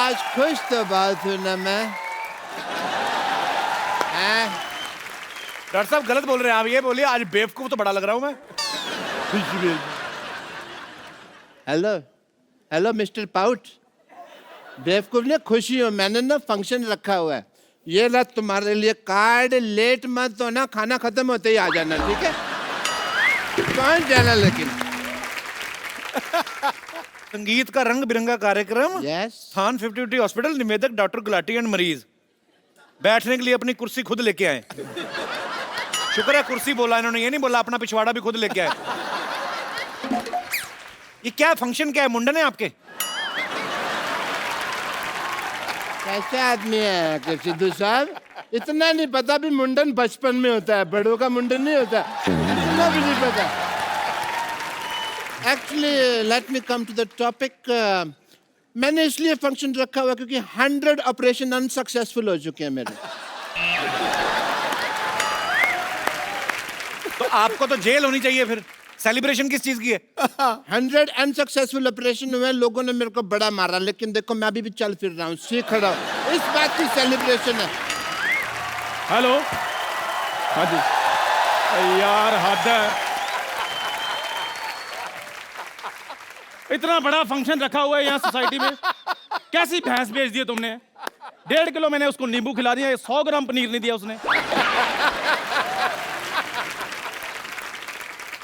आज खुश तो बहुत हूं ना मैं। डॉक्टर साहब गलत बोल रहे हैं आप, ये बोलिए आज बेवकूफ तो बड़ा लग रहा हूं मैं। हेलो हेलो मिस्टर पाउट, बेवकूफ ने खुशी हो, मैंने ना फंक्शन रखा हुआ है, ये ला तुम्हारे लिए कार्ड, लेट मत हो ना, खाना खत्म होते ही आ जाना, ठीक है? कौन जाना लेकिन? संगीत का रंग बिरंगा कार्यक्रम, यस। थान 50 हॉस्पिटल, निवेदक डॉक्टर गुलाटी एंड मरीज। बैठने के लिए अपनी कुर्सी खुद लेके आए। शुक्र है कुर्सी बोला इन्होंने, ये नहीं बोला अपना पिछवाड़ा भी खुद लेके आए। ये क्या फंक्शन, क्या है, मुंडन है आपके? कैसे आदमी है कि सिद्धू साहब, इतना नहीं पता भी मुंडन बचपन में होता है, बड़ों का मुंडन नहीं होता, इतना भी नहीं पता। Actually let me come to the topic. मैंने इसलिए फंक्शन रखा हुआ क्योंकि 100 ऑपरेशन अनसक्सेसफुल हो चुके हैं मेरे। तो आपको तो जेल होनी चाहिए फिर, सेलिब्रेशन किस चीज की है? 100 अनसक्सेसफुल ऑपरेशन हुए, लोगों ने मेरे को बड़ा मारा, लेकिन देखो मैं अभी भी चल फिर रहा हूँ, सीख रहा हूँ, इस बात की सेलिब्रेशन है। हेलो, हाँ जी यार, हद है, इतना बड़ा फंक्शन रखा हुआ है यहाँ सोसाइटी में, कैसी भैंस बेच दी है तुमने? 1.5 किलो मैंने उसको नींबू खिला दिया, 100 ग्राम पनीर नहीं दिया उसने।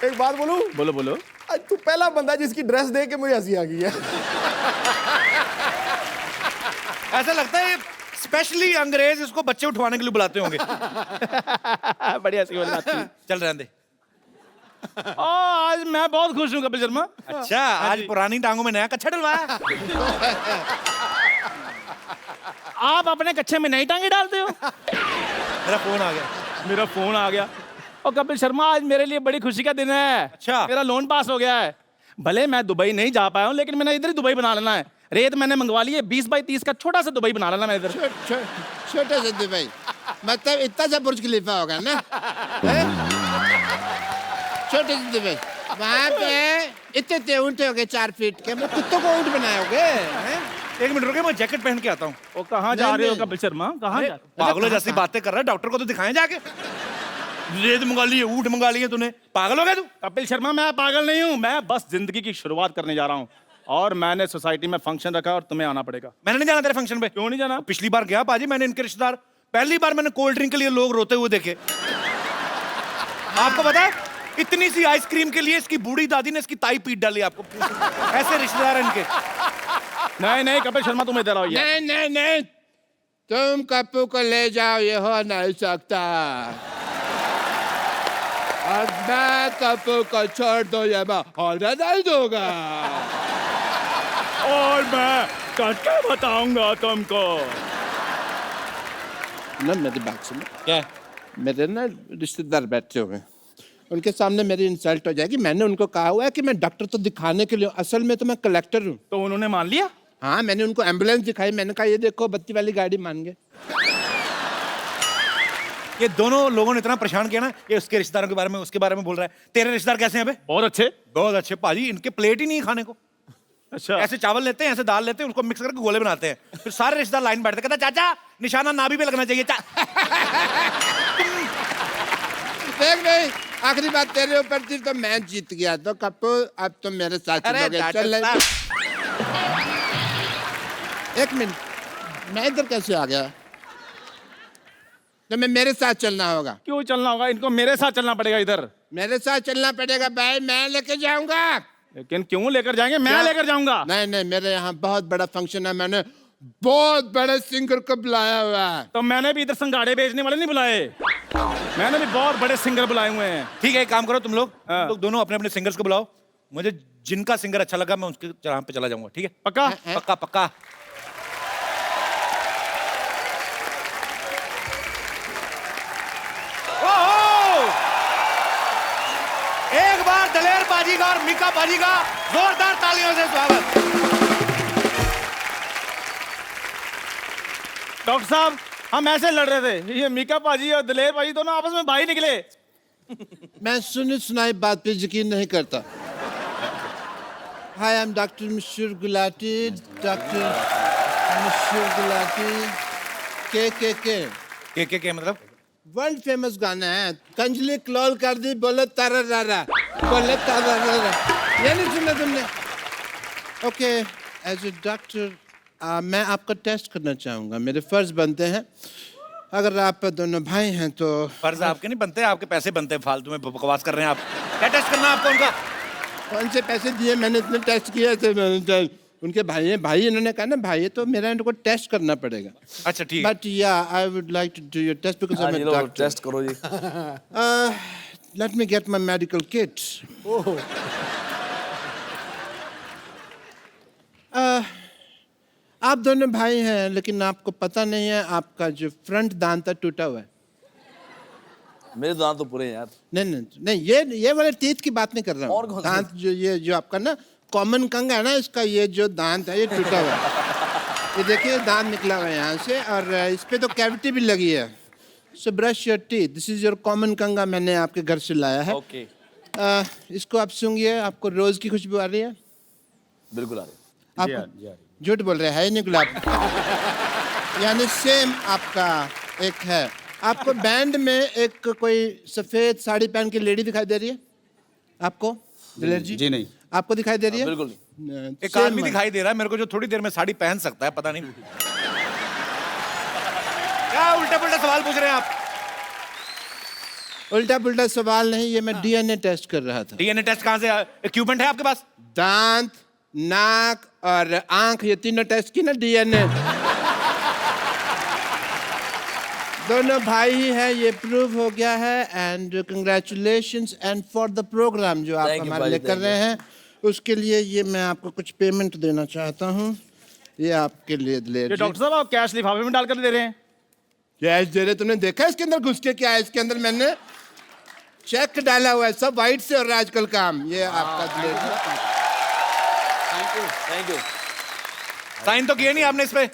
एक बात बोलूं? बोलो बोलो। आज तू पहला बंदा जिसकी ड्रेस देख के मुझे हंसी आ गई है। ऐसा लगता है स्पेशली अंग्रेज इसको बच्चे उठवाने के लिए बुलाते होंगे। बढ़िया सी वाली बात थी। चल रहने दे। आज मैं बहुत खुश हूँ कपिल शर्मा। अच्छा, आज पुरानी टांगों में नया कच्छा डलवाया? आप अपने कच्छे में नई टांगे डालते हो? मेरा फोन आ गया। मेरा फोन आ गया। और कपिल शर्मा आज मेरे लिए बड़ी खुशी का दिन है। अच्छा। मेरा लोन पास हो गया है। भले मैं दुबई नहीं जा पाया हूँ, लेकिन मैंने इधर ही दुबई बना लेना है। रेत मैंने मंगवा ली है, 20 बाई 30 का छोटा सा दुबई बना लेना मैं इधर। छोटा सा दुबई मतलब इतना सा बुर्ज खलीफा होगा ना? छोटे से दुबई, वहाँ पे इतने ऊँट हो गए 4 फीट के, कुत्तों को ऊँट बनाओगे? एक मिनट रुके, मैं जैकेट पहन के आता हूँ। वो कहाँ जा रहे हो कपिल शर्मा? कहाँ जा? पागलों जैसी बातें कर रहा है, डॉक्टर को तो दिखाएं जाके। रेत मंगा ली है, ऊँट मंगा लिए तूने, पागल हो गया तू? कपिल शर्मा मैं पागल नहीं हूँ, मैं बस जिंदगी की शुरुआत करने जा रहा हूँ और मैंने सोसाइटी में फंक्शन रखा और तुम्हें आना पड़ेगा। मैंने नहीं जाना तेरे फंक्शन पे। क्यों नहीं जाना? पिछली बार गया पाजी, मैंने इनके रिश्तेदार, पहली बार मैंने कोल्ड ड्रिंक के लिए लोग रोते हुए देखे। आपको पता है, इतनी सी आइसक्रीम के लिए इसकी बूढ़ी दादी ने इसकी ताई पीट डाली। आपको ऐसे रिश्तेदार हैं इनके। नहीं नहीं कपिल शर्मा तुम इधर आओ यार। नहीं नहीं नहीं, तुम कप्पू को ले जाओ, ये हो नहीं सकता। और मैं कप्पू को छोड़ दो, ये मैं होने नहीं दूंगा। और मैं करके बताऊंगा तुमको। ना मेरी बात सुनो, क्या? मेरे ना रिश्तेदार बैठे हुए हैं, उनके सामने मेरी इंसल्ट हो जाएगी। मैंने उनको कहा हुआ है कि मैं डॉक्टर तो दिखाने के लिए, असल में तो मैं कलेक्टर हूँ। तो उन्होंने मान लिया? हाँ, मैंने उनको एम्बुलेंस दिखाई, मैंने कहा ये देखो बत्ती वाली गाड़ी, मान गए। ये दोनों लोगों ने इतना परेशान किया ना, ये उसके रिश्तेदारों के बारे में, उसके बारे में बोल रहा है। तेरे रिश्तेदार कैसे हैं बे? बहुत अच्छे। बहुत अच्छे पाजी, इनके प्लेट ही नहीं है खाने को। अच्छा। ऐसे चावल लेते हैं, ऐसे दाल लेते हैं, उसको मिक्स करके गोले बनाते हैं, फिर सारे रिश्तेदार लाइन बैठते, कहता चाचा निशाना नाभि पे लगना चाहिए। देख नहीं, आखिरी बात तेरे ऊपर थी तो मैं जीत गया, तो कप्पू अब तुम मेरे साथ चलोगे। चल एक मिनट, मैं इधर कैसे आ गया? तो मैं मेरे साथ चलना होगा। क्यों चलना होगा? इनको मेरे साथ चलना पड़ेगा इधर। मेरे साथ चलना पड़ेगा भाई, मैं लेके जाऊंगा। लेकिन क्यों लेकर जाएंगे? मैं लेकर जाऊंगा। नहीं नहीं, मेरे यहाँ बहुत बड़ा फंक्शन है, मैंने बहुत बड़े सिंगर को बुलाया हुआ है। तो मैंने भी इधर संगाड़े बेचने वाले नहीं बुलाए, मैंने भी बहुत बड़े सिंगर बुलाए हुए हैं। ठीक है, एक काम करो तुम लोग दोनों अपने अपने सिंगर्स को बुलाओ, मुझे जिनका सिंगर अच्छा लगा मैं उसके जहाँ पे चला जाऊंगा। ठीक है? पक्का? पक्का पक्का। एक बार दलेर बाजी का और मीका बाजी का जोरदार तालियों से स्वागत। डॉक्टर साहब हम ऐसे लड़ रहे थे, ये मीका पाजी और दलेर पाजी दोनों आपस में भाई निकले। मैं सुनी सुनाई बात पे यकीन नहीं करता। Hi, I am doctor Mishra Gulati, doctor mister Gulati के मतलब वर्ल्ड फेमस गाना है। कंजली क्लॉल कर दी, बोले तारा रारा, बोले तारा रारा। ये नहीं सुना तुमने? ओके, एज ए डॉक्टर मैं आपका टेस्ट करना चाहूँगा। मेरे फर्ज बनते हैं। अगर आप दोनों भाई हैं तो फर्ज आपके नहीं बनते, आपके पैसे बनते हैं। फालतू में बकवास कर रहे हैं आप। क्या टेस्ट करना है आपको उनका? कौन से पैसे दिए? मैंने इतने टेस्ट किए थे। उनके भाई हैं, भाई इन्होंने कहा ना भाई, तो मेरा इनको टेस्ट करना पड़ेगा। अच्छा ठीक है। बट या I would like to do your test because I am a doctor. Test करो जी। Let me get my medical kit. आप दोनों भाई हैं, लेकिन आपको पता नहीं है आपका जो फ्रंट दांत था टूटा हुआ है। मेरे दांत तो पूरे हैं यार। नहीं, ये वाले टीथ की बात नहीं कर रहा और हूँ। कौन से? दांत ये जो आपका ना कॉमन कंग है ना, इसका ये जो दांत है ये टूटा हुआ है। ये देखिए दांत निकला हुआ है यहाँ से, और इस पे तो कैविटी भी लगी है। So brush your teeth, this is your common कंगा, मैंने आपके घर से लाया है। ओके, इसको आप सूंघिए, आपको रोज की खुशबू आ रही है? बिल्कुल आ रहे। आप झूठ बोल रहे हैं, नहीं गुलाब। यानी सेम आपका एक है। आपको बैंड में एक कोई सफेद साड़ी पहन के लेडी दिखाई दे रही है आपको? दिलेर जी? जी नहीं। आपको दिखाई दे रही है? बिल्कुल नहीं। एक आदमी दिखाई दे रहा है मेरे को जो थोड़ी देर में साड़ी पहन सकता है, पता नहीं क्या उल्टा पुल्टा सवाल पूछ रहे हैं आप। उल्टा पुल्टा सवाल नहीं, ये मैं डीएनए टेस्ट कर रहा था। डीएनए टेस्ट कहाँ से? इक्विपमेंट है आपके पास? दांत, नाक और आंख, ये तीनों टेस्ट की ना डीएनए। दोनों भाई ही हैं, ये प्रूव हो गया है। And congratulations and for the program जो आप Thank you, हमारे लिए भाई, कर thank रहे हैं, उसके लिए ये मैं आपको कुछ पेमेंट देना चाहता हूँ। ये आपके लिए दिलेर ये जी। डॉक्टर साहब आप कैश लिफाफे में डालकर दे रहे हैं? कैश दे रहे? तुमने देखा इसके अंदर घुस के क्या है? इसके अंदर मैंने चेक डाला हुआ है, सब वाइट से हो रहा है आजकल काम। ये आपका दिलेर जी। Thank you. साइन तो किए नहीं आपने इस पे?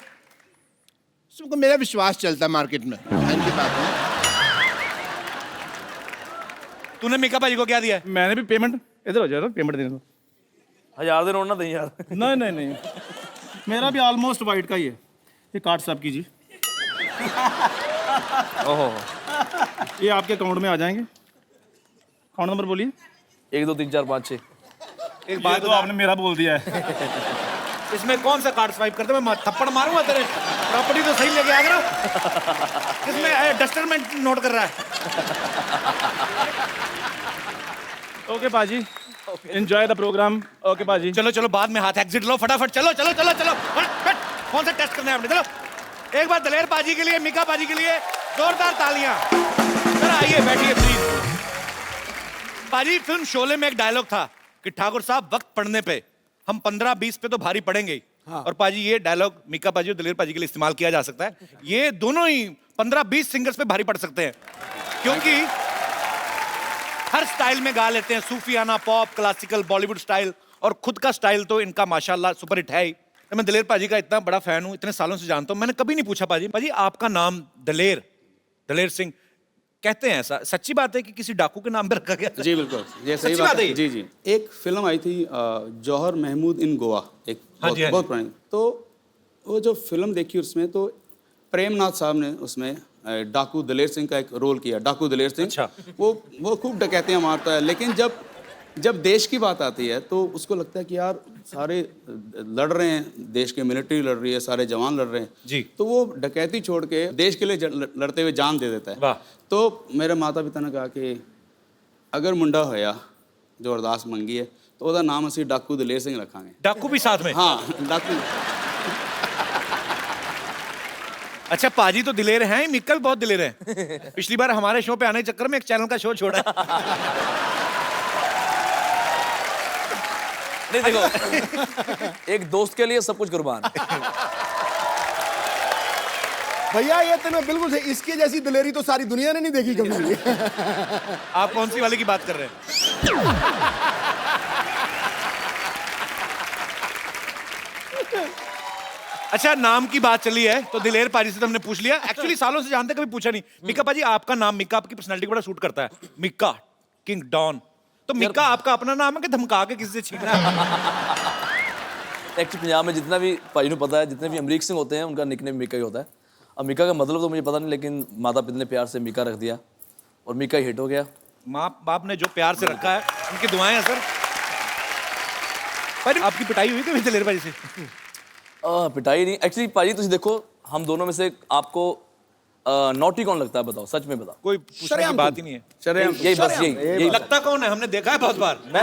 तुमको मेरा विश्वास चलता है मार्केट में, इनकी बात है। तूने मीका भाई को क्या दिया है? मैंने भी पेमेंट, इधर हो जाओ, पेमेंट देने दो। 1000 दे नोट ना दें यार। नहीं, मेरा भी ऑलमोस्ट वाइट का ही है। ये कार्ड साहब कीजिए, ओहो, ये आपके अकाउंट में आ जाएंगे। अकाउंट नंबर बोलिए। 1 2 3 4 5 6। एक बात तो आपने मेरा बोल दिया है। इसमें कौन सा कार्ड स्वाइप करते? मैं थप्पड़ मारूंगा तेरे। प्रॉपर्टी तो सही लेके आ गया ना। इसमें डस्टर में नोट कर रहा है। ओके पाजी, एंजॉय द प्रोग्राम। ओके पाजी। चलो चलो, बाद में हाथ एग्जिट लो फटाफट। चलो चलो चलो चलो फट। कौन सा टेस्ट करना है आपने? चलो एक बार दलेर पाजी के लिए, मीका पाजी के लिए जोरदार तालियां। सर आइए बैठिए प्लीज। पाजी, फिल्म शोले में एक डायलॉग था कि ठाकुर साहब वक्त पड़ने पे हम 15-20 पे तो भारी पड़ेंगे ही। हाँ। और पाजी ये डायलॉग मीका पाजी और दलेर पाजी के लिए इस्तेमाल किया जा सकता है। ये दोनों ही 15-20 सिंगर्स पे भारी पड़ सकते हैं, क्योंकि हर स्टाइल में गा लेते हैं। सूफियाना, पॉप, क्लासिकल, बॉलीवुड स्टाइल, और खुद का स्टाइल तो इनका माशाल्लाह सुपर हिट है ही। मैं दलेर पाजी का इतना बड़ा फैन हूं, इतने सालों से जानता हूं। मैंने कभी नहीं पूछा पाजी आपका नाम दलेर सिंह कहते हैं, ऐसा सच्ची बात है कि किसी डाकू के नाम पे रखा गया? जी बिल्कुल, ये सही सच्ची बात बात है है। ये? जी जी, एक फिल्म आई थी जौहर महमूद इन गोवा, एक हाँ जी, हाँ बहुत जी। पुरानी। तो वो जो फिल्म देखी उसमें तो प्रेमनाथ साहब ने उसमें डाकू दलेर सिंह का एक रोल किया। डाकू दलेर सिंह। अच्छा। वो खूब डकैतियाँ मारता है, लेकिन जब देश की बात आती है तो उसको लगता है कि यार सारे लड़ रहे हैं, देश के मिलिट्री लड़ रही है, सारे जवान लड़ रहे हैं जी। तो वो डकैती छोड़ के देश के लिए लड़ते हुए जान दे देता है। वाह। तो मेरे माता पिता ने कहा कि अगर मुंडा होया जो अरदास मंगी है तो ਉਹਦਾ नाम ਅਸੀਂ डाकू दलेर सिंह रखांगे। डाकू भी साथ में? हाँ, डाकू। अच्छा, पाजी तो दिलेर हैं, मिक्का भी बहुत दिलेर है। पिछली बार हमारे शो पे आने के चक्कर में एक चैनल का शो छोड़ा। नहीं देखो, एक दोस्त के लिए सब कुछ कुर्बान। भैया ये तो बिल्कुल सही, इसकी जैसी दिलेरी तो सारी दुनिया ने नहीं देखी कभी। आप कौन सी वाले की बात कर रहे हैं? अच्छा, नाम की बात चली है तो दिलेर पाजी से तो हमने पूछ लिया। एक्चुअली सालों से जानते, कभी पूछा नहीं। मिक्का पाजी, आपका नाम मिक्का आपकी पर्सनालिटी को बड़ा सूट करता है। मिक्का किंग डॉन, तो मिक्का आपका अपना नाम है कि धमका के किसी से छीना है? एक्चुअली पंजाब में जितना भी भाई को पता है, जितने भी अमरीक सिंह होते हैं उनका निकनेम मीका ही होता है। अब मीका का मतलब तो मुझे पता नहीं, लेकिन माता पिता ने प्यार से मीका रख दिया और मीका हिट हो गया। माँ बाप ने जो प्यार से रखा है, उनकी दुआएं हैं सर। पर आपकी पिटाई हुई थी दलेर भाई से? पिटाई नहीं, एक्चुअली भाई तुम देखो, हम दोनों में से आपको नॉटी कौन लगता है, बताओ, सच में बताओ। कोई पूछने की बात ही नहीं है। शरेआम यही बस यही लगता कौन है, हमने देखा है बहुत बार। मैं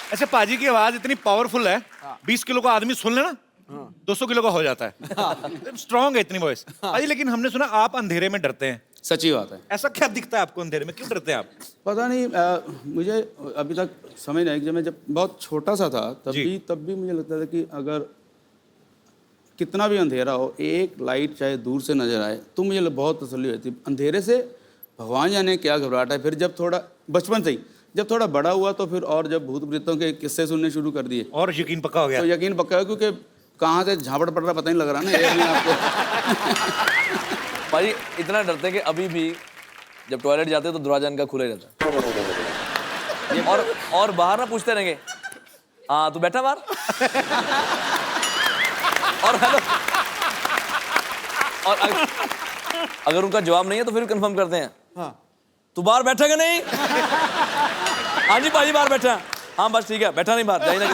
अच्छा, पाजी की आवाज इतनी पावरफुल है, 20 किलो का आदमी सुन लेना 200 किलो का हो जाता है। स्ट्रांग है इतनी वॉइस। पाजी लेकिन हमने सुना आप अंधेरे में डरते हैं। सच्ची बात है। ऐसा क्या दिखता है आपको अंधेरे में, क्यों डरते हैं आप? पता नहीं, मुझे अभी तक समझ नहीं, जब मैं बहुत छोटा सा था तब भी मुझे लगता था कि अगर कितना भी अंधेरा हो, एक लाइट चाहे दूर से नजर आए तो मुझे बहुत तसल्ली होती। अंधेरे से भगवान जाने क्या घबराहट है। फिर जब थोड़ा बचपन से ही, जब थोड़ा बड़ा हुआ तो फिर और जब भूत प्रेतों के किस्से सुनने शुरू कर दिए और यकीन पक्का हो गया। तो यकीन पक्का है, क्योंकि कहाँ से झापड़ पड़ रहा पता नहीं लग रहा ना एक में आपको। भाई इतना डरते हैं कि अभी भी जब टॉयलेट जाते हैं तो दरवाजा इनका खुला ही रहता है। और बाहर ना पूछते रहेंगे, हाँ तू बैठा बाहर, और हेलो, और अगर उनका जवाब नहीं है तो फिर कंफर्म करते हैं, हाँ तू बाहर बैठा कि नहीं? हाँ जी भाई बाहर बैठा। हाँ बस ठीक है, बैठा नहीं बाहर, जाइए ना।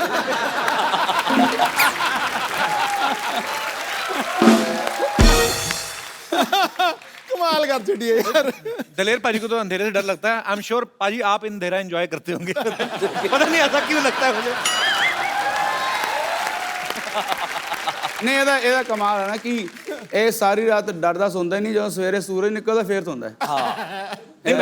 कमाल कर छुट्टिए यार। दलेर पाजी को तो अंधेरे से डर लगता है। आई एम श्योर पाजी आप अंधेरा एंजॉय करते होंगे। पता नहीं ऐसा क्यों लगता है मुझे। नहीं ਇਹਦਾ ਕਮਾਲ ਹੈ ਨਾ ਕਿ ਇਹ ਸਾਰੀ ਰਾਤ ਡਰਦਾ ਸੌਂਦਾ ਹੀ ਨਹੀਂ, ਜਦੋਂ ਸਵੇਰੇ ਸੂਰਜ निकलता फिर सौंदा है। नहीं,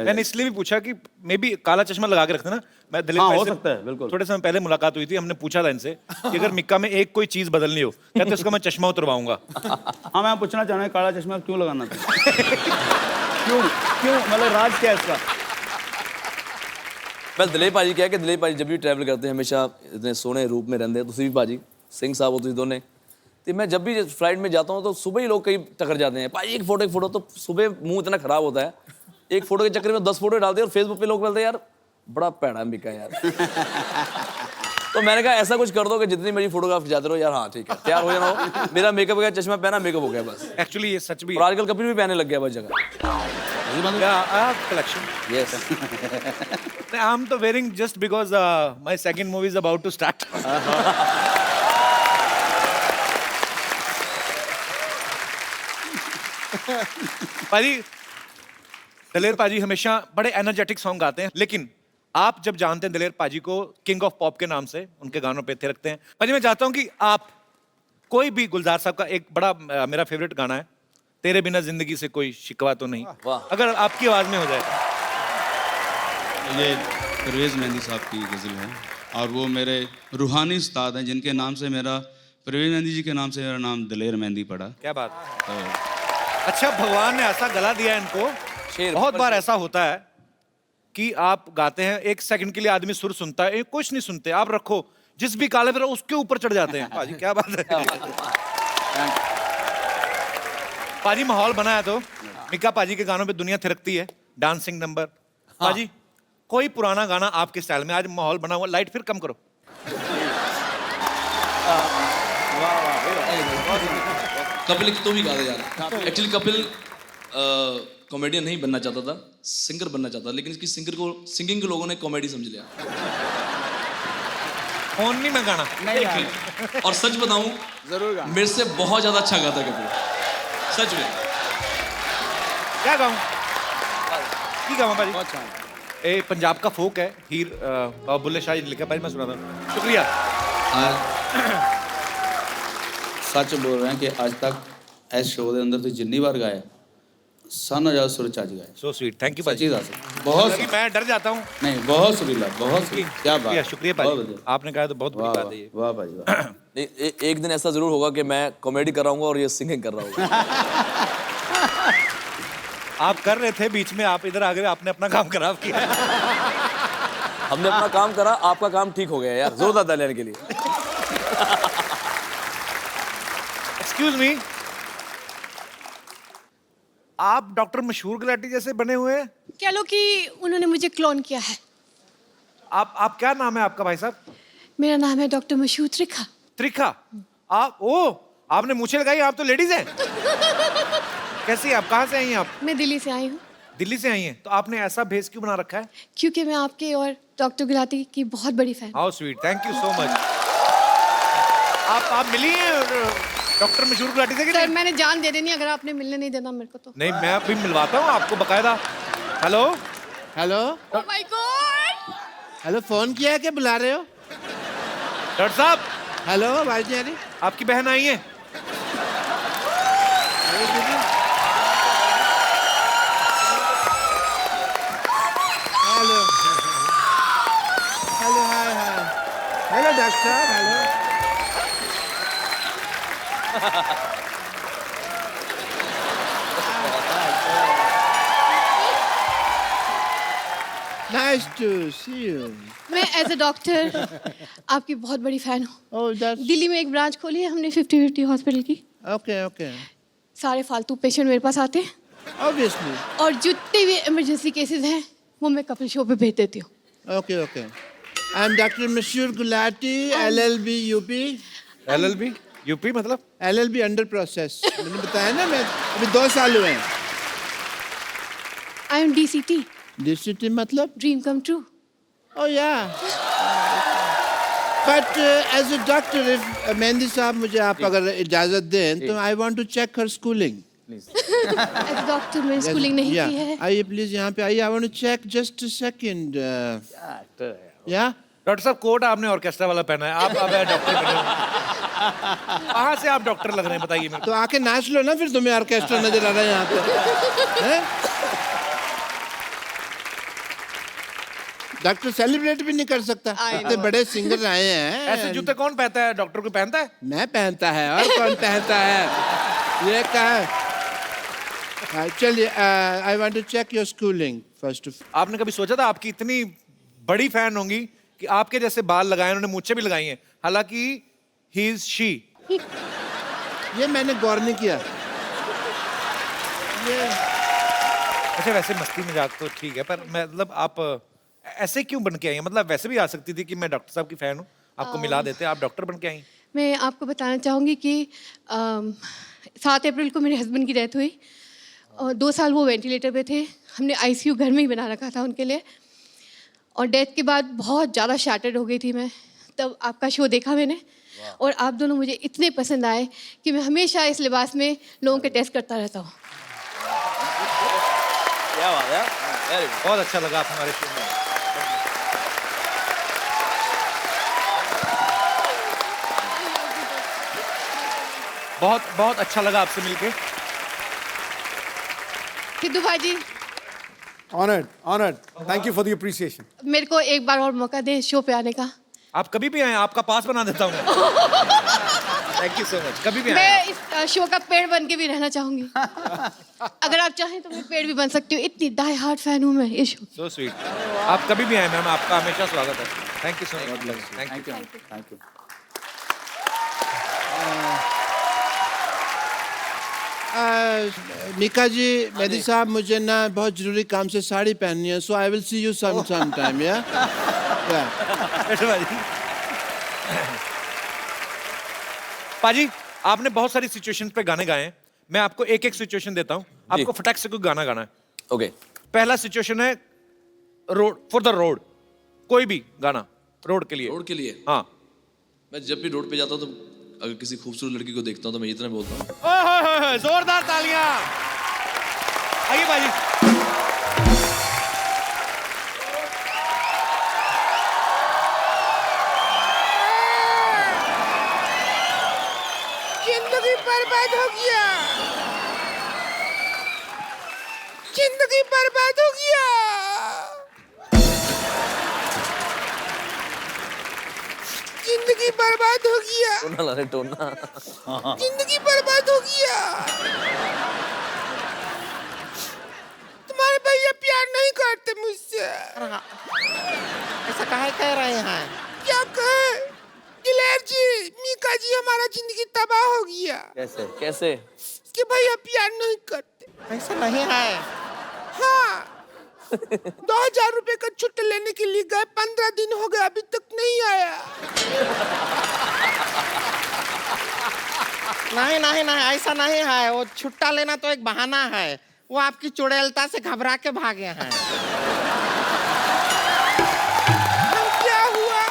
मैंने इसलिए भी पूछा कि मे बी काला चश्मा लगा के रखते ना। मैं दलेर हाँ, भाई हो से सकता है, बिल्कुल। थोड़े समय पहले मुलाकात हुई थी, हमने पूछा था इनसे कि अगर मिक्का में एक कोई चीज बदलनी हो, कहते उसका मैं चश्मा उतरवाऊंगा। हाँ, मैं पूछना चाह रहा हूँ काला चश्मा क्यों लगाना था? क्यों मतलब राज क्या है इसका? वेल दिलीप भाजी क्या है कि दिलीप भाजी जब भी ट्रैवल करते हैं हमेशा इतने सोहने रूप में रहते हैं। तुसी भी भाजी सिंह साहब हो तुसी दोने, तो मैं जब भी फ्लाइट में जाता हूँ तो सुबह ही लोग कई टकर जाते हैं, भाई एक फोटो, तो सुबह मुंह इतना खराब होता है, एक फोटो के चक्कर में 10 फोटो डालते हैं और फेसबुक पे लोग बोलते हैं यार बड़ा पैड़ा मिका यार। तो मैंने कहा ऐसा कुछ कर दो कि जितनी मेरी फोटोग्राफ जाते रहो यार। हाँ ठीक है, तैयार हो जाना, मेरा मेकअप हो गया, चश्मा पहना, मेकअप हो गया बस। एक्चुअली ये सच भी और आजकल कपिल भी पहनने लग गया बस जगह। कलेक्शन। यस, आई एम तो wearing just because my second movie is about to start. पाजी, दलेर पाजी हमेशा बड़े एनर्जेटिक सॉन्ग गाते हैं, लेकिन आप जब जानते हैं दलेर पाजी को किंग ऑफ पॉप के नाम से, उनके गानों पे थे रखते हैं। पाजी मैं चाहता हूं कि आप कोई भी, गुलजार साहब का एक बड़ा मेरा फेवरेट गाना है, तेरे बिना जिंदगी से कोई शिकवा तो नहीं, अगर आपकी आवाज में हो जाए। ये परवेज़ मेहंदी साहब की गज़ल है और वो मेरे रूहानी उस्ताद हैं, जिनके नाम से मेरा, परवेज़ मेहंदी जी के नाम से मेरा नाम दलेर मेहंदी पड़ा। क्या बात है। अच्छा, भगवान ने ऐसा गला दिया इनको। बहुत बार ऐसा होता है कि आप गाते हैं, एक सेकंड के लिए आदमी सुर सुनता है, कुछ नहीं सुनते, आप रखो जिस भी काले पर उसके ऊपर चढ़ जाते हैं। पाजी क्या बात है। पाजी माहौल बना है तो मिक्का पाजी के गानों पे दुनिया थिरकती है, डांसिंग नंबर। पाजी कोई पुराना गाना आपके स्टाइल में, आज माहौल बना हुआ, लाइट फिर कम करो। कपिल तो भी गा दे यार। एक्चुअली कपिल कॉमेडियन नहीं बनना चाहता था, सिंगर बनना चाहता था, लेकिन इसकी सिंगिंग के लोगों ने कॉमेडी समझ लिया। फोन नहीं मैं गाना नहीं। और सच बताऊं, जरूर मेरे से बहुत ज्यादा अच्छा गाता है कपिल, सच में। क्या गाऊं? की गाऊं पाजी? बहुत अच्छा ए पंजाब का फोक है, हीर बाबा बुल्ले शाह जी लिखा, पाजी मैं सुना था। शुक्रिया। सच बोल रहे हैं कि आज तक इस शो के अंदर तो जितनी बार गाया साना ज्यादा सुर चाच गाया। सो स्वीट, थैंक यू सच्ची दस, बहुत मैं डर जाता हूँ। नहीं, बहुत सुरीला, बहुत सुरीला। क्या बात है, शुक्रिया पाजी, आपने कहा तो बहुत बड़ी बात है ये। वाह भाई वाह। एक दिन ऐसा जरूर होगा कि मैं कॉमेडी कर रहा हूँ और ये सिंगिंग कर रहा हूँ। आप कर रहे थे, बीच में आप इधर आ गए, आपने अपना काम खराब किया। हमने अपना काम करा, आपका काम ठीक हो गया यार, जोरदार तालियां लेने के लिए। एक्सक्यूज मी, आप डॉक्टर मशहूर गुलाटी जैसे बने हुए हैं। कह लो कि उन्होंने मुझे क्लोन किया है। आप क्या नाम है आपका भाई साहब? मेरा नाम है डॉक्टर मशहूर त्रिखा। त्रिखा। आपने मूछें लगाई, आप तो लेडीज हैं। कैसी आप, कहाँ से आई हैं आप? मैं दिल्ली से आई हूँ दिल्ली से आई हैं, तो आपने ऐसा भेस क्यों बना रखा है? क्योंकि मैं आपके और डॉक्टर गुलाटी की बहुत बड़ी fan. How sweet, thank you so much. आप मिली हैं डॉक्टर मशहूर गुलाटी से कि सर नहीं? मैंने जान दे देनी अगर आपने मिलने नहीं देना मेरे को तो। नहीं, मैं अभी मिलवाता हूँ आपको बकायदा। Hello hello oh my God. Hello, phone किया है कि बुला रहे हो? डॉक्टर साहब, हेलो, आवाज नहीं आ रही? आपकी बहन आई है। Hello hello, hi hi. Hello doctor, hello. Nice to see you. मैं एज अ डॉक्टर आपकी बहुत बड़ी फैन हूँ। Oh, that's दिल्ली में एक ब्रांच खोली है हमने 50-50 हॉस्पिटल की। okay, okay. सारे फालतू पेशेंट मेरे पास आते हैं Obviously. और जितने भी इमरजेंसी केसेस हैं वो मैं कपिल शो पे भेज देती हूँ। Okay, okay. I'm Dr. Mashur Gulati, LLB UP. LLB UP मतलब? LLB under process. मैंने बताया ना, मैं अभी 2 साल हुए हैं। आई एम DCT, DCT मतलब? Dream come true. Oh yeah. But as a doctor, if mehndi साहब मुझे आप अगर इजाजत दें तो I want to check her schooling. As a doctor मैंने स्कूलिंग नहीं की है। आइए प्लीज यहाँ पे आइए। I want to check just a second. Yeah. Doctor साहब, कोट आपने ऑर्केस्ट्रा वाला पहना है, आप अब डॉक्टर बने हो। कहाँ से आप डॉक्टर लग रहे हैं बताइए मेरे तो आके नाच लो ना, फिर तुम्हें ऑर्केस्ट्रा नजर आ रहा है यहाँ पे। हैं? डॉक्टर सेलिब्रेट भी नहीं कर सकता, इतने बड़े सिंगर आए हैं। ऐसे जूते कौन पहनता है? डॉक्टर को पहनता है? मैं पहनता है, और कौन पहनता है? ये क्या है? चलिए, I want to check your schooling first off. आपने कभी सोचा था आपकी इतनी बड़ी फैन होंगी कि आपके जैसे बाल लगाए, उन्होंने मूछें भी लगाई हैं, हालांकि ही इज शी। ये मैंने गौर नहीं किया। ये अच्छा, वैसे मस्ती मजाक तो ठीक है, पर मतलब आप ऐसे क्यों बन के आई हैं? मतलब वैसे भी आ सकती थी कि मैं डॉक्टर साहब की फैन हूँ, आपको मिला देते, आप डॉक्टर बन के आई। मैं आपको बताना चाहूँगी कि 7 अप्रैल को मेरे हस्बैंड की डेथ हुई और 2 साल वो वेंटिलेटर पे थे। हमने ICU घर में ही बना रखा था उनके लिए, और डेथ के बाद बहुत ज़्यादा शैटर्ड हो गई थी मैं। तब आपका शो देखा मैंने, और आप दोनों मुझे इतने पसंद आए कि मैं हमेशा इस लिबास में लोगों के टेस्ट करता रहता हूँ। क्या बात है, वेरी गुड। बहुत अच्छा लगा आप हमारे शो में। बहुत बहुत अच्छा लगा आपसे मिलके। सिद्धू भाई, Honored, honored. Thank you for the appreciation. मेरे को एक बार और मौका दे शो पे आने का। आप कभी भी आए, आपका पास बना देता हूँ। Thank you so much. कभी भी आए। मैं इस शो का पेड़ बन के भी रहना चाहूंगी। अगर आप चाहें तो मैं पेड़ भी बन सकती हूँ, इतनी डाई हार्ड फैन हूँ मैं इस शो। So sweet. आप कभी भी आए मैम, आपका हमेशा स्वागत है। Thank you so much. Thank you. Thank you. Mika ji, Mehndi साहब, मुझे ना बहुत जरूरी काम से साड़ी पहननी है, so I will see you some time. या पाजी, आपने बहुत सारी सिचुएशन पे गाने गाए हैं, मैं आपको एक एक सिचुएशन देता हूँ, आपको फटाक से कोई गाना गाना है। ओके। पहला सिचुएशन है रोड, फॉर द रोड, कोई भी गाना रोड के लिए। रोड के लिए? हाँ। मैं जब भी रोड पे जाता हूँ तो अगर किसी खूबसूरत लड़की को देखता हूँ तो मैं इतना बोलता हूँ, ओए होए होए, जोरदार तालियां। आइए बाजी। जिंदगी बर्बाद हो गया, जिंदगी बर्बाद हो गया, जिंदगी बर्बाद हो गया, टोना ला रहे टोना। जिंदगी बर्बाद हो गया। तुम्हारे भैया प्यार नहीं करते मुझसे। ऐसा काहे कह रहे हैं? क्या कहे? दिलेर जी, मीका जी, हमारा जिंदगी तबाह हो गया। कैसे कैसे? कि भैया प्यार नहीं करते। ऐसा नहीं है। हाँ, 2000 रुपए का छुट्टा लेने के लिए गए, 15 दिन हो गए अभी तक नहीं आया। नहीं नहीं नहीं, ऐसा नहीं है। वो छुट्टा लेना तो एक बहाना है। वो आपकी चुड़ैलता से घबरा के भागे हैं। क्या हुआ?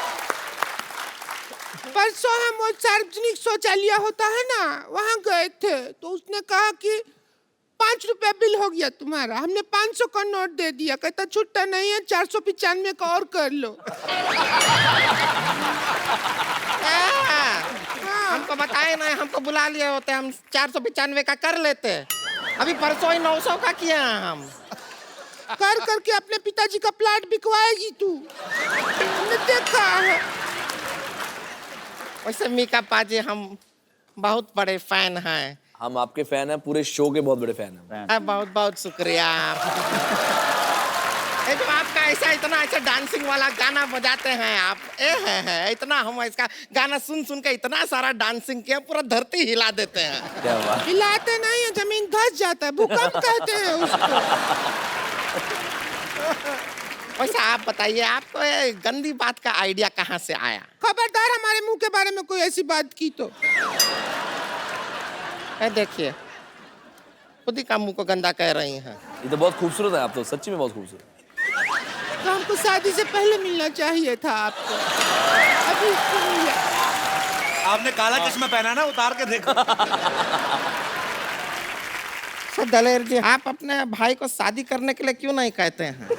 परसों हम वो सार्वजनिक शौचालय होता है ना, वहाँ गए थे, तो उसने कहा कि 5 रुपया बिल हो गया तुम्हारा। हमने 500 का नोट दे दिया, कहता छुट्टा नहीं है, 495 का और कर लो। हमको बताए नहीं, हमको बुला लिए होते, हम 495 का कर लेते। अभी परसों ही 900 का किया हम। कर करके अपने पिताजी का प्लाट बिकवाएगी तू, हमने देखा है। वैसे मीका पाजी हम बहुत बड़े फैन हैं। हम आपके फैन हैं, पूरे शो के बहुत बड़े फैन हैं। बहुत बहुत शुक्रिया। ये जो आपका ऐसा इतना अच्छा डांसिंग वाला गाना बजाते हैं आप, है इतना, हम इसका गाना सुन सुन के इतना सारा डांसिंग किया, पूरा धरती हिला देते हैं। क्या बात। हिलाते नहीं है, जमीन धस जाता है, भूकंप कहते हैं उसको। वैसे आप बताइए, आपको ये गंदी बात का आइडिया कहाँ से आया? खबरदार हमारे मुंह के बारे में कोई ऐसी बात की तो। देखिए, खुद ही का मुंह को गंदा कह रही हैं। ये तो बहुत खूबसूरत है आप तो, सच्ची में बहुत खूबसूरत। तो हमको शादी से पहले मिलना चाहिए था आपको, अभी क्यों मिला? आपने काला चश्मा पहना ना, उतार के देखो। सर दलेर जी, आप अपने भाई को शादी करने के लिए क्यों नहीं कहते हैं?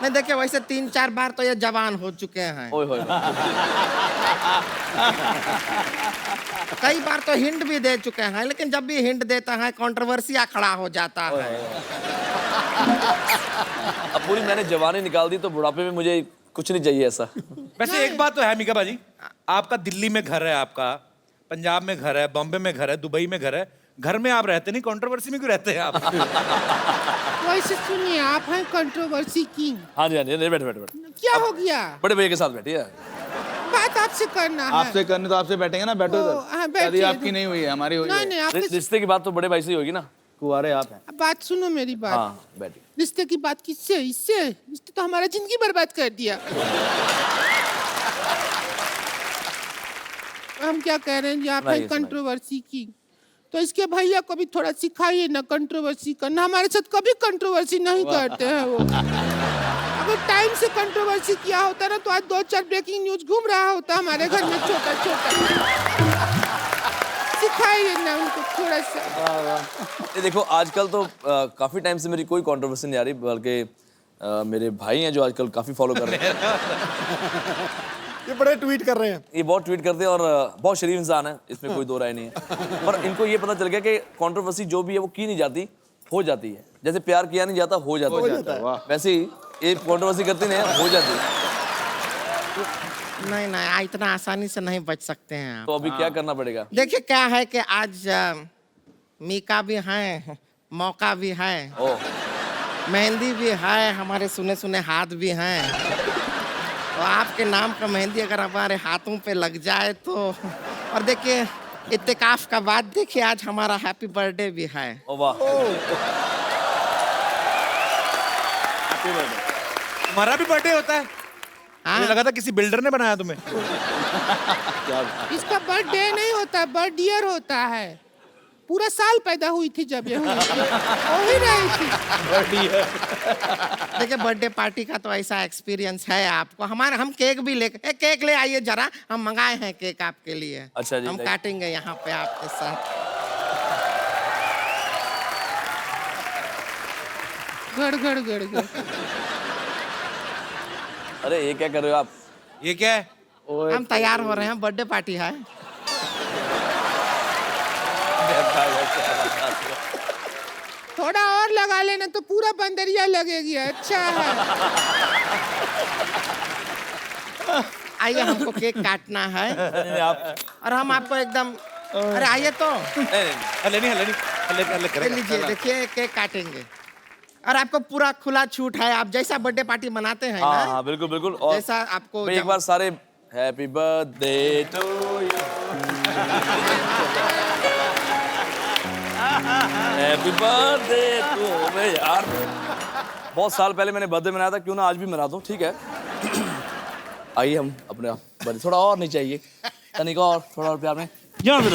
नहीं देखिए, वैसे 3-4 बार तो ये जवान हो चुके हैं। ओए होए। कई बार तो हिंट भी दे चुके हैं, लेकिन जब भी हिंट देता है कंट्रोवर्सिया खड़ा हो जाता है। अब पूरी मैंने जवानी निकाल दी तो बुढ़ापे में मुझे कुछ नहीं चाहिए ऐसा। वैसे एक बात तो है मीका बाजी, आपका दिल्ली में घर है, आपका पंजाब में घर है, बॉम्बे में घर है, दुबई में घर है, घर में आप रहते नहीं, कंट्रोवर्सी में क्यों रहते हैं आप? वैसे सुनिए, आप हैं कंट्रोवर्सी किंग। हाँ जी हाँ जी, बैठ बैठ बैठ। क्या हो गया? बड़े भैया के साथ बैठिए। बात आपसे करना है। आपसे करने तो आपसे बैठेंगे ना, बैठो ओ, हाँ, इधर। बैठिए शादी आपकी इधर। नहीं हुई है, हमारी हुई नहीं है। नहीं, आपके रिश्ते की बात तो बड़े भाई से ही होगी ना। कुंवारे आप हैं। बात सुनो मेरी बात। हाँ बैठिए। रिश्ते की बात किससे? इससे? इसने तो हमारा जिंदगी बर्बाद कर दिया। हम क्या कह रहे हैं जी, आप नहीं, हैं कंट्रोवर्सी की, तो इसके भैया को भी थोड़ा सिखाइए ना कंट्रोवर्सी करना। हमारे साथ कभी कंट्रोवर्सी नहीं करते हैं वो। अगर टाइम से कंट्रोवर्सी किया होता ना, तो आज 2-4 ब्रेकिंग न्यूज घूम रहा होता हमारे घर में, छोटा छोटा। सिखाइए ना उनको थोड़ा सा। ये देखो, आजकल तो काफी टाइम से मेरी कोई कंट्रोवर्सी नहीं आ रही, बल्कि मेरे भाई हैं जो आजकल काफी फॉलो कर रहे हैं। ये बड़े ट्वीट कर रहे हैं। ये बहुत ट्वीट करते हैं और बहुत शरीफ इंसान है, इसमें कोई दो राय नहीं है। पर इनको ये पता चल गया कि कंट्रोवर्सी जो भी है वो की नहीं जाती, हो जाती है। जैसे प्यार किया नहीं जाता, हो जाता है। वैसे ही ये कंट्रोवर्सी करती नहीं है, हो जाती है। नहीं नहीं, इतना आसानी से नहीं बच सकते हैं आप। तो अभी क्या करना पड़ेगा? देखिए क्या है कि आज मीका भी है, मौका भी है, मेहंदी भी है, हमारे सुने सुने हाथ भी हैं। तो आपके नाम का मेहंदी अगर हमारे हाथों पे लग जाए तो, और देखिए इत्तेकाफ का बाद देखिए आज हमारा हैप्पी बर्थडे भी है। ओ वाह। तुम्हारा भी बर्थडे होता है? हाँ। मुझे लगा था किसी बिल्डर ने बनाया तुम्हें। इसका बर्थडे नहीं होता, बर्थ ईयर होता है। पूरा साल पैदा हुई थी जब ये हुई थी, हो ही रही थी। देखिए बर्थडे पार्टी का तो ऐसा एक्सपीरियंस है आपको। हमारे हम केक भी ले, केक ले आइए जरा, हम मंगाए हैं केक आपके लिए। अच्छा जी, हम काटेंगे यहाँ पे आपके साथ। गड़ गड़ गड़ गड़। अरे ये क्या कर रहे हो आप? ये क्या है? हम तैयार हो रहे हैं, बर्थडे पार्टी है। थोड़ा और लगा लेना तो पूरा बंदरिया लगेगी। अच्छा है। आइए, हमको केक काटना है और हम आपको एकदम, अरे आइए तो हले नहीं, ये करेंगे। लीजिए, देखिए केक काटेंगे और आपको पूरा खुला छूट है। आप जैसा बर्थडे पार्टी मनाते हैं हाँ ना, हाँ बिल्कुल बिल्कुल। और जैसा आपको भाई एक बार सारे happy birthday to you, happy birthday to. यार बहुत साल पहले मैंने बर्थडे मनाया था, क्यों ना आज भी मना दूं, ठीक है। आइए हम अपने बर्थडे थोड़ा और नहीं चाहिए, तनिक और, थोड़ा और प्यार में यहाँ पे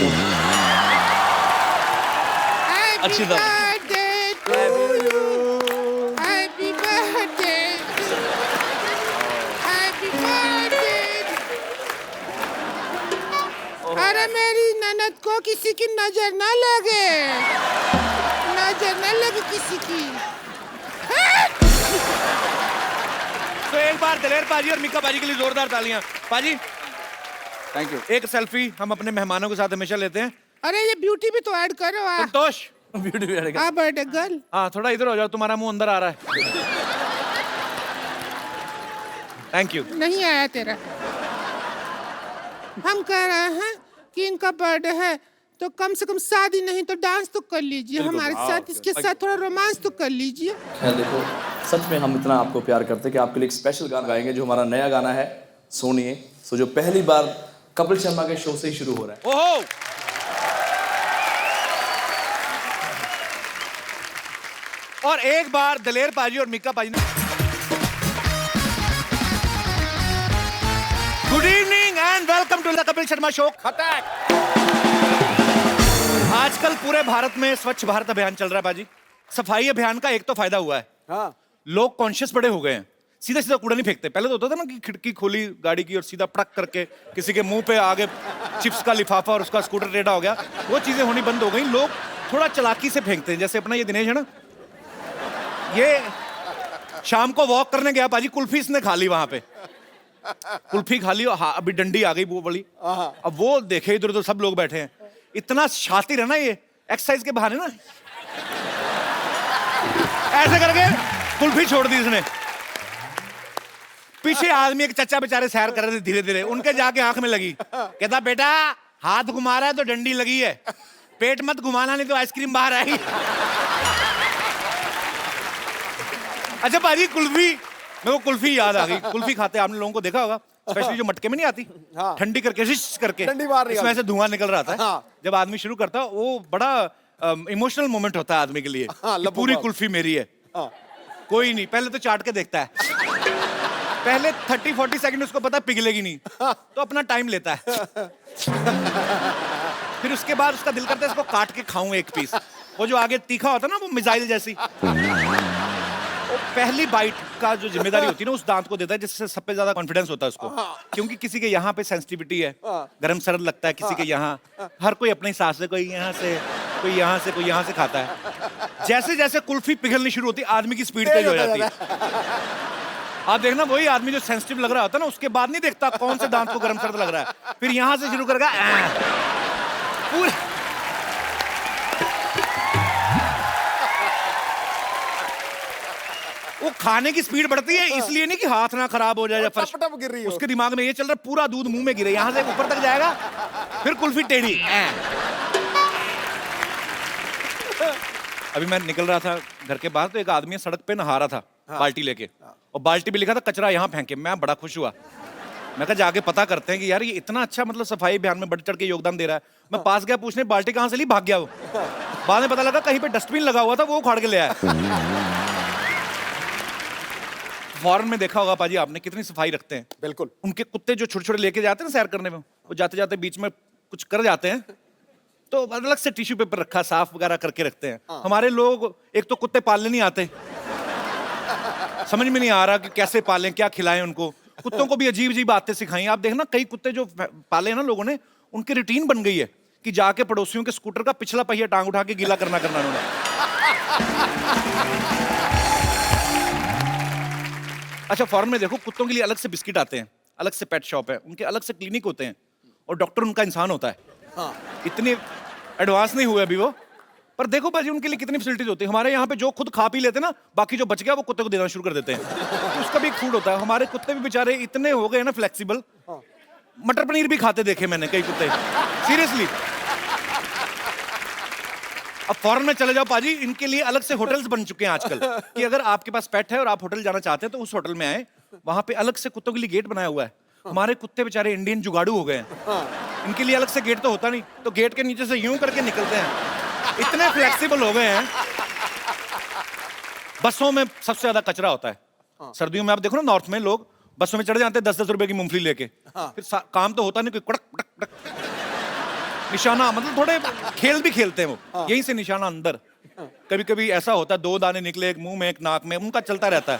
अच्छी तरह। अरे मेरी ननद को किसी की नजर ना लगे, नजर ना लगे किसी की। तो एक बार दलेर पाजी और मीका पाजी के लिए जोरदार तालियां। पाजी थैंक यू। एक सेल्फी हम अपने मेहमानों के साथ हमेशा लेते हैं। अरे ये ब्यूटी भी तो ऐड करो। संतोष, ब्यूटी भी रहेगा। Birthday girl. हाँ थोड़ा इधर हो जाओ, तुम्हारा मुंह अंदर आ रहा है। Thank you. नहीं आया तेरा। हम कह रहे हैं कि इनका बर्थडे है तो कम से कम शादी नहीं तो डांस तो कर लीजिए हमारे साथ, इसके साथ थोड़ा रोमांस तो कर लीजिए। खैर देखो, सच में हम इतना आपको प्यार करते हैं कि आपके लिए एक स्पेशल गाना गाएंगे, जो हमारा नया गाना है सोनिए, सो जो पहली बार कपिल शर्मा के शो से ही शुरू हो रहा है। ओहो, और एक बार दलेर पाजी और मीका पाजी ने good evening and welcome to the Kapil Sharma show. खतक। आजकल पूरे भारत में स्वच्छ भारत अभियान चल रहा है पाजी। सफाई अभियान का एक तो फायदा हुआ है, हाँ। लोग कॉन्शियस बड़े हो गए हैं, सीधा सीधा कूड़ा नहीं फेंकते। पहले तो होता था ना कि खिड़की खोली गाड़ी की और सीधा पटक करके किसी के मुंह पे आगे चिप्स का लिफाफा और उसका स्कूटर टेढ़ा हो गया, वो चीजें होनी बंद हो गई। लोग थोड़ा चालाकी से फेंकते हैं। जैसे अपना ये दिनेश है ना, ये शाम को वॉक करने गया पाजी, कुल्फी इसने खा ली वहां पे, कुल्फी खा ली और हाँ अभी डंडी आ गई वो बड़ी। अब वो देखे इधर उधर सब लोग बैठे हैं, इतना शातिर है ना ये, एक्सरसाइज के बहाने ना ऐसे करके कुल्फी छोड़ दी इसने। पीछे आदमी एक चचा बेचारे सैर कर रहे थे धीरे धीरे, उनके जाके आंख में लगी, कहता बेटा हाथ घुमा रहा है तो डंडी लगी है, पेट मत घुमाना नहीं तो आइसक्रीम बाहर आएगी। अच्छा पाजी कुल्फी, मेरे को कुल्फी याद आ गई। कुल्फी खाते आपने लोगों को देखा होगा, स्पेशली जो मटके में नहीं आती, हाँ। ठंडी करके रिश करके ठंडी बाहर निकालती। इसमें ऐसे धुआं निकल रहा था। हाँ। जब आदमी शुरू करता है वो बड़ा इमोशनल मोमेंट होता है आदमी के लिए। हाँ, कि पूरी लबों कुल्फी मेरी है। हाँ। कोई नहीं, पहले तो चाट के देखता है, पहले 30-40 सेकंड उसको पता पिघलेगी नहीं, तो अपना टाइम लेता है। फिर उसके बाद उसका दिल करता है इसको काट के खाऊं एक पीस। वो जो आगे तीखा होता है ना, वो मिसाइल जैसी, वो पहली बाइट का जो जिम्मेदारी होती है ना उस दांत को देता है, जिससे सब पे ज्यादा कॉन्फिडेंस होता है उसको। क्योंकि किसी के यहाँ पे सेंसिटिविटी है, गर्म सर्द लगता है किसी के यहाँ, हर कोई अपने हिसाब से, कोई यहाँ से, कोई यहाँ से, कोई यहाँ से खाता है। जैसे जैसे कुल्फी पिघलनी शुरू होती है आदमी की स्पीड तेज हो जाती है। आप देखना वही आदमी जो सेंसिटिव लग रहा होता है ना, उसके बाद नहीं देखता कौन से दांत को गर्म सर्द लग रहा है, फिर यहाँ से शुरू करेगा पूरे। वो खाने की स्पीड बढ़ती है, इसलिए नहीं कि हाथ ना खराब हो जाए या फर्श, टप गिर रही हो। उसके दिमाग में ये चल रहा है पूरा दूध मुंह में गिरे, यहां से ऊपर तक जाएगा, फिर कुल्फी टेढ़ी। अभी मैं निकल रहा था घर के बाहर तो एक आदमी सड़क पे नहा रहा था, बाल्टी लेके, और बाल्टी पे लिखा था कचरा यहाँ फेंके। मैं बड़ा खुश हुआ, मैं कहा जाके पता करते हैं कि यार ये इतना अच्छा मतलब सफाई अभियान में बढ़ चढ़ के योगदान दे रहा है। मैं पास गया पूछने बाल्टी कहाँ से ली, भाग गया वो। बाद में पता लगा कहीं पे डस्टबिन लगा हुआ था, वो उखाड़ के ले आया। फॉरेन में देखा होगा पाजी आपने कितनी सफाई रखते हैं। बिल्कुल। उनके कुत्ते जो छोटे छोटे लेके जाते हैं ना सैर करने में, वो जाते जाते बीच में कुछ कर जाते हैं तो अलग से टिश्यू पेपर रखा साफ वगैरह करके रखते हैं। हमारे लोग एक तो कुत्ते पालने नहीं आते, समझ में नहीं आ रहा कि कैसे पालें, क्या खिलाएं उनको। कुत्तों को भी अजीब अजीब बातें सिखाई। आप देखना कई कुत्ते जो पाले हैं ना लोगों ने, उनकी रूटीन बन गई है कि जाके पड़ोसियों के स्कूटर का पिछला पहिया टांग उठा के गीला करना उन्होंने। अच्छा फॉरेन में देखो कुत्तों के लिए अलग से बिस्किट आते हैं, अलग से पेट शॉप है, उनके अलग से क्लिनिक होते हैं, और डॉक्टर उनका इंसान होता है। इतने एडवांस नहीं हुए अभी वो, पर देखो भाजी उनके लिए कितनी फैसिलिटीज होती है। हमारे यहाँ पे जो खुद खा पी लेते हैं ना, बाकी जो बच गया वो कुत्ते को देना शुरू कर देते हैं, तो उसका भी एक फूड होता है। हमारे कुत्ते भी बेचारे इतने हो गए ना फ्लेक्सिबल, मटर पनीर भी खाते देखे मैंने कई कुत्ते, सीरियसली। अब फॉरेन में चले जाओ पाजी, इनके लिए अलग से होटल्स बन चुके हैं आजकल कि अगर आपके पास पेट है और आप होटल जाना चाहते हैं तो उस होटल में आए, वहां पे अलग से कुत्तों के लिए गेट बनाया हुआ है। हमारे कुत्ते बेचारे इंडियन जुगाड़ू हो गए हैं, इनके लिए अलग से गेट तो होता नहीं, तो गेट के नीचे से यूं करके निकलते हैं, इतने फ्लेक्सिबल हो गए हैं। बसों में सबसे ज्यादा कचरा होता है। सर्दियों में आप देखो ना, नॉर्थ में लोग बसों में चढ़ जाते हैं 10-10 रुपए की मूंगफली लेके। फिर काम तो होता नहीं, कोई कड़क कड़क कड़क निशाना, मतलब थोड़े खेल भी खेलते हैं वो, यहीं से निशाना अंदर। कभी कभी ऐसा होता है 2 दाने निकले, एक मुंह में एक नाक में, उनका चलता रहता है।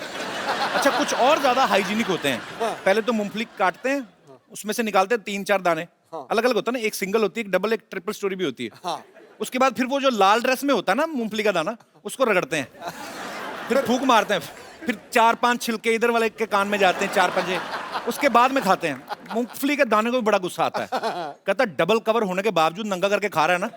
अच्छा, कुछ और ज्यादा हाइजीनिक होते हैं। पहले तो मूंगफली काटते हैं, उसमें से निकालते हैं 3-4 दाने, अलग अलग होता है ना, एक सिंगल होती है, एक डबल, एक ट्रिपल स्टोरी भी होती है। उसके बाद फिर वो जो लाल ड्रेस में होता है ना मूंगफली का दाना, उसको रगड़ते हैं, फिर फूंक मारते हैं, फिर 4-5 छिलके इधर वाले के कान में जाते हैं, 4 पंजे, उसके बाद में खाते हैं। मूंगफली के दाने को भी बड़ा गुस्सा आता है, कहता है डबल कवर होने के बावजूद नंगा करके खा रहा है ना।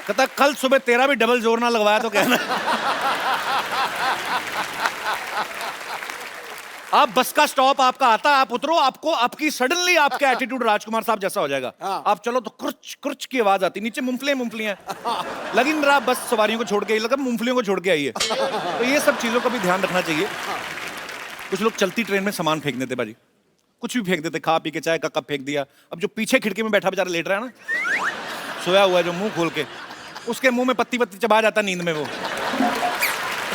कहता कल सुबह तेरा भी डबल जोर ना लगवाया तो कहना। आप बस का स्टॉप आपका आता है, आप उतरो, आपको आपकी सडनली आपका एटीट्यूड राजकुमार साहब जैसा हो जाएगा। आप चलो तो कुर्च कुर्च की आवाज आती, नीचे मूंगफलियां लगी रहा, बस सवारियों को छोड़ के, लगा मूंगफलियों को छोड़ के आई है। तो ये सब चीजों का भी ध्यान रखना चाहिए। कुछ लोग चलती ट्रेन में सामान फेंक देते बाजी, कुछ भी फेंक देते, खा पी के चाय का कप फेंक दिया। अब जो पीछे खिड़की में बैठा बेचारा लेट रहा है ना, सोया हुआ है जो मुंह खोल के, उसके मुंह में पत्ती पत्ती चबा जाता नींद में। वो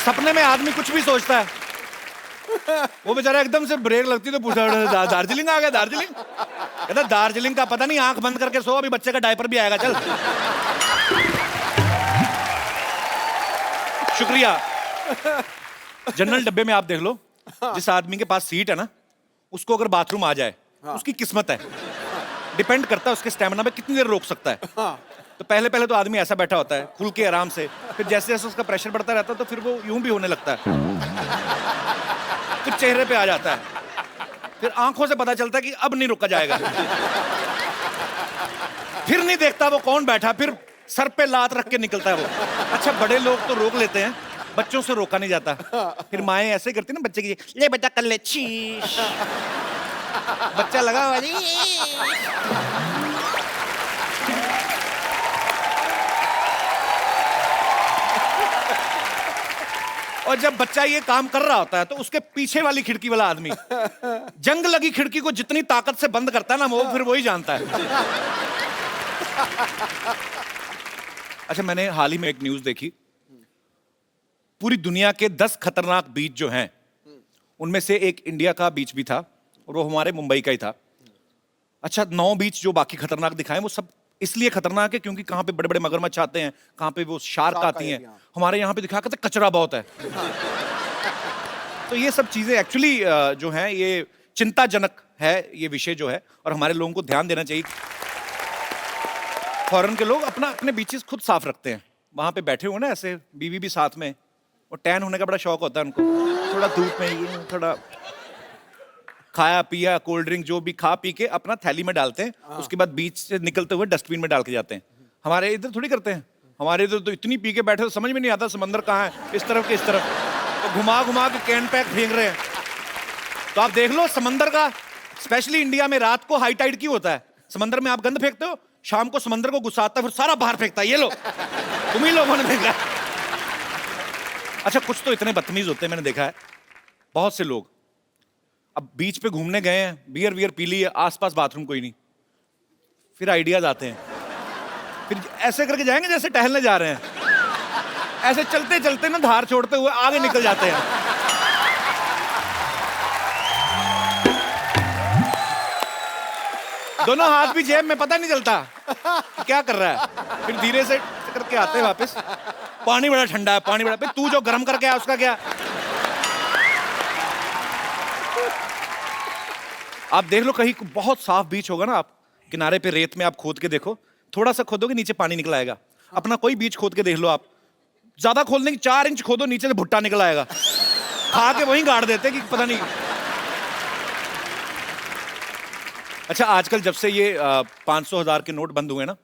सपने में आदमी कुछ भी सोचता है, वो बेचारा एकदम से ब्रेक लगती तो पूछा दार्जिलिंग आ गया, दार्जिलिंग? कहता दार्जिलिंग का पता नहीं, आंख बंद करके सो, अभी बच्चे का डायपर भी आएगा, चल। शुक्रिया। जनरल डब्बे में आप देख लो, जिस आदमी के पास सीट है ना, उसको अगर बाथरूम आ जाए, उसकी किस्मत है। डिपेंड करता है उसके स्टेमिना पे कितनी देर रोक सकता है। तो पहले पहले तो आदमी ऐसा बैठा होता है खुल के आराम से, फिर जैसे जैसे उसका प्रेशर बढ़ता रहता है तो फिर वो यूं भी होने लगता है, फिर चेहरे पे आ जाता है, फिर आंखों से पता चलता है कि अब नहीं रुका जाएगा, फिर नहीं देखता वो कौन बैठा, फिर सर पे लात रख के निकलता है वो। अच्छा, बड़े लोग तो रोक लेते हैं, बच्चों से रोका नहीं जाता। फिर माएं ऐसे करती ना बच्चे की, ले बच्चा कर ले, शीश, बच्चा लगा हुआ जी। और जब बच्चा ये काम कर रहा होता है तो उसके पीछे वाली खिड़की वाला आदमी जंग लगी खिड़की को जितनी ताकत से बंद करता है ना, वो फिर वही जानता है। अच्छा, मैंने हाल ही में एक न्यूज देखी, पूरी दुनिया के 10 खतरनाक बीच जो हैं, उनमें से एक इंडिया का बीच भी था और वो हमारे मुंबई का ही था। अच्छा, 9 बीच जो बाकी खतरनाक दिखाए वो सब इसलिए खतरनाक है क्योंकि कहाँ पे बड़े बड़े मगरमच्छ आते हैं, कहाँ पे वो शार्क आती हैं। हमारे यहाँ पे दिखा करते कचरा बहुत है। तो ये सब चीजें एक्चुअली जो हैं, ये चिंताजनक है ये विषय जो है, और हमारे लोगों को ध्यान देना चाहिए। फॉरेन के लोग अपने बीचेस खुद साफ रखते हैं, वहां पे बैठे हुए ना ऐसे, बीवी भी साथ में, और टैन होने का बड़ा शौक होता है उनको, थोड़ा धूप में ये थोड़ा खाया पिया, कोल्ड ड्रिंक जो भी खा पी के अपना थैली में डालते हैं, उसके बाद बीच से निकलते हुए डस्टबिन में डाल के जाते हैं। हमारे इधर थोड़ी करते हैं, हमारे इधर तो इतनी पी के बैठे तो समझ में नहीं आता समंदर कहाँ है, इस तरफ के इस तरफ, तो घुमा घुमा के कैन पैक फेंक रहे हैं। तो आप देख लो समंदर का, स्पेशली इंडिया में रात को हाई टाइड क्यों होता है? समंदर में आप गंद फेंकते हो, शाम को समंदर को गुस्सा आता है, फिर सारा बाहर फेंकता है, ये लो तुम ही लोगों ने फेंका। अच्छा, कुछ तो इतने बदतमीज होते हैं, मैंने देखा है बहुत से लोग, अब बीच पे घूमने गए हैं, बियर वियर पी ली है, आसपास बाथरूम कोई नहीं, फिर आइडियाज आते हैं, फिर ऐसे करके जाएंगे जैसे टहलने जा रहे हैं, ऐसे चलते चलते ना धार छोड़ते हुए आगे निकल जाते हैं। दोनों हाथ भी जेब में, पता नहीं चलता कि क्या कर रहा है, फिर धीरे से करके आते हैं वापस, पानी बड़ा ठंडा है, पानी बड़ा, तू जो गर्म करके आया उसका क्या? आप देख लो कहीं बहुत साफ बीच होगा ना, आप किनारे पे रेत में आप खोद के देखो, थोड़ा सा खोदोगे नीचे पानी निकल आएगा। अपना कोई बीच खोद के देख लो आप, ज्यादा खोदने की 4 इंच खोदो, नीचे से भुट्टा निकल आएगा, खा के वहीं गाड़ देते कि पता नहीं। अच्छा, आजकल जब से ये 500,000 के नोट बंद हुए ना,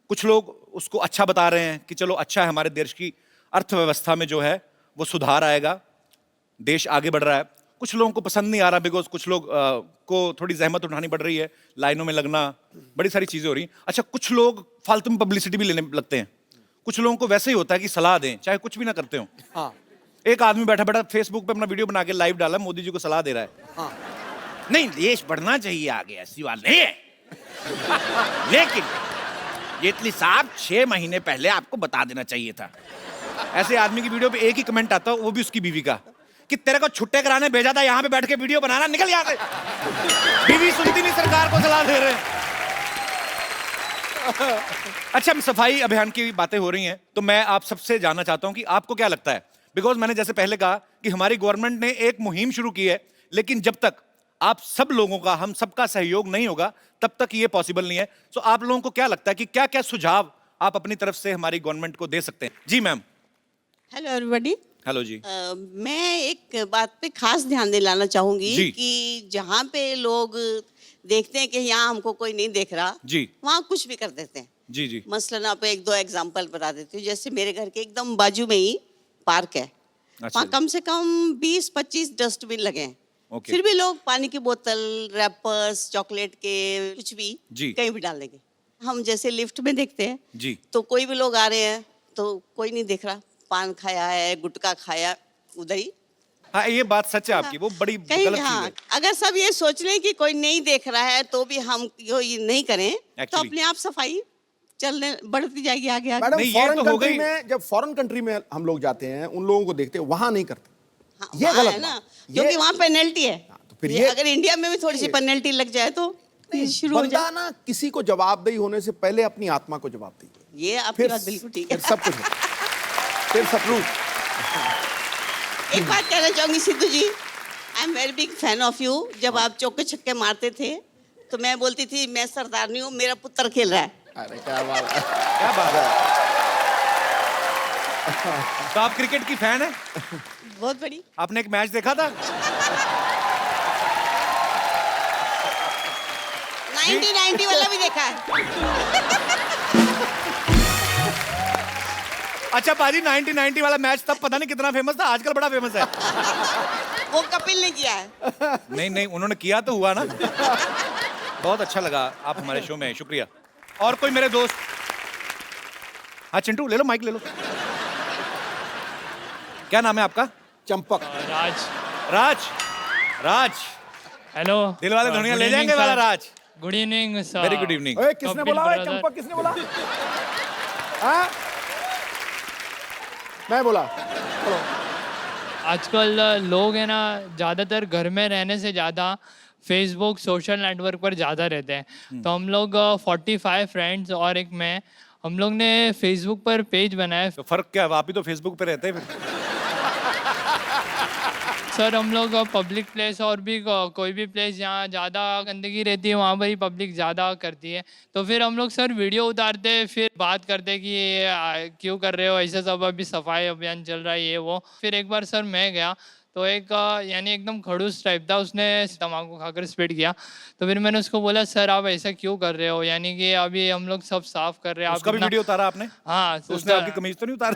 कुछ लोग उसको अच्छा बता रहे हैं कि चलो अच्छा है, हमारे देश की अर्थव्यवस्था में जो है वो सुधार आएगा, देश आगे बढ़ रहा है। कुछ लोगों को पसंद नहीं आ रहा, बिकॉज कुछ लोग को थोड़ी जहमत उठानी पड़ रही है, लाइनों में लगना, बड़ी सारी चीजें हो रही हैं। अच्छा, कुछ लोग फालतू में पब्लिसिटी भी लेने लगते हैं, कुछ लोगों को वैसे ही होता है कि सलाह दें, चाहे कुछ भी ना करते हो। हाँ। एक आदमी बैठा बैठा फेसबुक पे अपना वीडियो बना के लाइव डाला, मोदी जी को सलाह दे रहा है। हाँ। नहीं, देश बढ़ना चाहिए आगे, ऐसी बात नहीं है। लेकिन जेटली साहब 6 महीने पहले आपको बता देना चाहिए था। ऐसे आदमी की वीडियो पे एक ही कमेंट आता है, वो भी उसकी बीवी का, कि तेरे को छुट्टे कराने भेजा था, यहाँ पे बैठ के वीडियो बनाना, निकल यहाँ से। बीवी सुनती नहीं, सरकार को सलाह दे रहे हैं। अच्छा, सफाई अभियान की बातें हो रही हैं, तो मैं आप सबसे जानना चाहता हूं कि आपको क्या लगता है, बिकॉज मैंने जैसे पहले कहा कि हमारी गवर्नमेंट ने एक मुहिम शुरू की है, लेकिन जब तक आप सब लोगों का, हम सबका सहयोग नहीं होगा, तब तक ये पॉसिबल नहीं है। सो आप लोगों को क्या लगता है कि क्या क्या सुझाव आप अपनी तरफ से हमारी गवर्नमेंट को दे सकते हैं? जी मैम। Hello everybody. हेलो जी। मैं एक बात पे खास ध्यान दिलाना चाहूंगी जी। कि जहाँ पे लोग देखते हैं कि यहाँ हमको कोई नहीं देख रहा, जी वहाँ कुछ भी कर देते हैं। जी जी मसलन आप 1-2 एग्जांपल बता देती हूँ। जैसे मेरे घर के एकदम बाजू में ही पार्क है, अच्छा वहाँ कम से कम 20-25 डस्टबिन लगे हैं। ओके। फिर भी लोग पानी की बोतल, रैपर्स, चॉकलेट के कुछ भी जी। कहीं भी डाल देंगे। हम जैसे लिफ्ट में देखते हैं जी तो कोई भी लोग आ रहे हैं तो कोई नहीं देख रहा, पान खाया है, गुटखा खाया, उधर ही। हाँ, ये बात सच है आपकी, वो बड़ी कहीं गलत हाँ, चीज है। अगर सब ये सोच लें कि कोई नहीं देख रहा है तो भी हम ये नहीं करें, तो Actually। अपने आप सफाई चलने बढ़ती जाएगी आगे आगे। मैडम नहीं, ये फॉरेन तो हो कंट्री गई। में, जब फॉरेन कंट्री में हम लोग जाते हैं, उन लोगों को देखते हैं, वहां नहीं करते। हाँ, ये वहाँ गलत है ना, बात। क्योंकि ये- वहाँ पेनल्टी है। तो फिर ये ये- अगर इंडिया में भी थोड़ी सी पेनल्टी लग जाए तो शुरू हो बंदा जाए। ना किसी को जवाबदेही होने से पहले अपनी आत्मा को जवाब दीजिए, ये आपकी बात बिल्कुल ठीक है। फिर सब कुछ है। फिर सब कुछ। एक बात कहना चाहूंगी Sidhu ji, I am very big fan of you. जब आप चौके छक्के मारते थे तो मैं बोलती थी मैं सरदार नहीं हूँ, मेरा पुत्र खेल रहा है। अरे क्या बात है। क्या बात है। तो आप क्रिकेट की फैन है? बहुत बड़ी। आपने एक मैच देखा था? 1990 वाला भी देखा है। अच्छा पाजी, 1990 वाला मैच तब पता नहीं कितना फेमस था, आजकल बड़ा फेमस है। वो कपिल ने किया है। नहीं नहीं, उन्होंने किया तो हुआ ना। बहुत अच्छा लगा आप हमारे शो में, शुक्रिया। और कोई मेरे दोस्त? हाँ चिंटू, ले लो माइक, ले लो। क्या नाम है आपका? चंपक। राज। राज। राज, हेलो। दिल वाले दुनिया ले जाएंगे वाला Raj. Good evening sir. Very good evening. ओए, किसने कपिल बोला? ओए, brother। चंपक किसने बोला? हाँ? मैं बोला। चलो। आजकल लोग है ना ज़्यादातर घर में रहने से ज़्यादा फेसबुक सोशल नेटवर्क पर ज़्यादा रहते हैं। तो हम लोग 45 फ्रेंड्स और एक मैं, हम लोग ने फेसबुक पर पेज बनाया। तो फर्क क्या है, आप ही तो फेसबुक पे रहते हैं फिर। सर हम लोग पब्लिक प्लेस और भी कोई भी प्लेस जहाँ ज़्यादा गंदगी रहती है वहाँ पर ही पब्लिक ज़्यादा करती है, तो फिर हम लोग सर वीडियो उतारते, फिर बात करते कि ये क्यों कर रहे हो ऐसा सब, अभी सफाई अभियान चल रहा है ये वो। फिर एक बार सर मैं गया तो एक यानी एकदम खड़ूस टाइप था, उसने तम्बाकू खाकर स्पिट किया। तो फिर मैंने उसको बोला सर आप ऐसा क्यों कर रहे हो, यानी कि अभी हम लोग सब साफ कर रहे हैं। उसका भी वीडियो उतारा आपने? हाँ तो उसने आपकी कमीज तो नहीं उतारी?